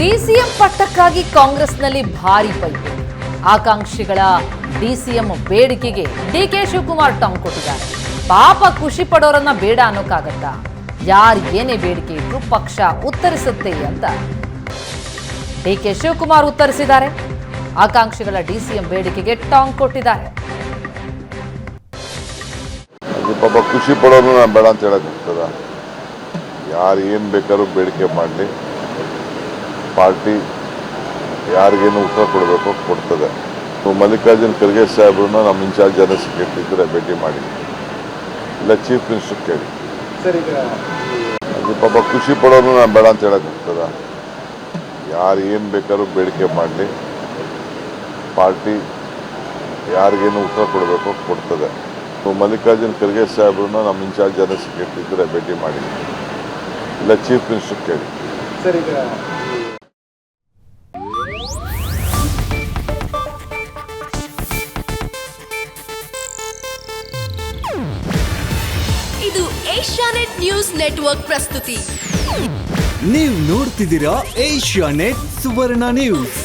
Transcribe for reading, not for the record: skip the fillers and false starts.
DCM ಪಟ್ಟಕ್ಕಾಗಿ ಕಾಂಗ್ರೆಸ್ನಲ್ಲಿ ಭಾರಿ ಪೈಪೋಟಿ. ಆಕಾಂಕ್ಷಿಗಳ ಡಿಸಿಎಂ ಬೇಡಿಕೆಗೆ ಡಿಕೆ ಶಿವಕುಮಾರ್ ಟಾಂಗ್ ಕೊಟ್ಟಿದ್ದಾರೆ. ಪಾಪ ಖುಷಿ ಪಡೋರನ್ನ ಬೇಡ ಅನ್ನೋಕ್ಕಾಗತ್ತಾ? ಯಾರು ಏನೇ ಬೇಡಿಕೆ ಇದ್ರು ಪಕ್ಷ ಉತ್ತರಿಸುತ್ತೆ ಅಂತ ಡಿಕೆ ಶಿವಕುಮಾರ್ ಉತ್ತರಿಸಿದ್ದಾರೆ. ಆಕಾಂಕ್ಷಿಗಳ ಡಿಸಿಎಂ ಬೇಡಿಕೆಗೆ ಟಾಂಗ್ ಕೊಟ್ಟಿದ್ದಾರೆ. ಪಾಪ ಖುಷಿ ಪಡೋರು ನಾನು ಬೇಡ ಅಂತ ಹೇಳಕ್ ಹೋಗ್ತದ? ಯಾರು ಏನು ಬೇಕಾದ್ರೂ ಬೇಡಿಕೆ ಮಾಡಲಿ, ಪಾರ್ಟಿ ಯಾರಿಗೇನು ಉತ್ತರ ಕೊಡಬೇಕು ಕೊಡ್ತದೆ. ಮಲ್ಲಿಕಾರ್ಜುನ್ ಖರ್ಗೆ ಸಾಹೇಬ್ರನ್ನ ನಮ್ಮ ಇನ್ಚಾರ್ಜ್ ಜನ ಸಿಕ್ಕಿದ್ರೆ ಭೇಟಿ ಮಾಡಿ, ಇಲ್ಲ ಚೀಫ್ ಮಿನಿಸ್ಟರ್ ಕೇಳಿ. ಅದು ಪಾಪ ಖುಷಿ ಪಡೋರು ನಾನು ಬೇಡ ಅಂತ ಹೇಳಕ್ ಹೋಗ್ತದ? ಯಾರು ಏನು ಬೇಕಾದ್ರೂ ಬೇಡಿಕೆ ಮಾಡಲಿ, ಪಾರ್ಟಿ ಯಾರಿಗೇನು ಉತ್ತರ ಕೊಡಬೇಕು ಕೊಡ್ತದೆ. ಮಲ್ಲಿಕಾರ್ಜುನ್ ಖರ್ಗೆ ಸಾಹೇಬ್ರನ್ನ ನಮ್ಮ ಇನ್ಚಾರ್ಜ್ ಜನ ಸಿಕ್ಕಿದ್ರೆ ಭೇಟಿ ಮಾಡಿ, ಇಲ್ಲ ಚೀಫ್ ಮಿನಿಸ್ಟರ್ ಕೇಳಿ. ಇದು ಏಷ್ಯಾನೆಟ್ ನ್ಯೂಸ್ ನೆಟ್ವರ್ಕ್ ಪ್ರಸ್ತುತಿ. ನೀವು ನೋಡ್ತಿದ್ದೀರಾ ಏಷ್ಯಾನೆಟ್ ಸುವರ್ಣ ನ್ಯೂಸ್.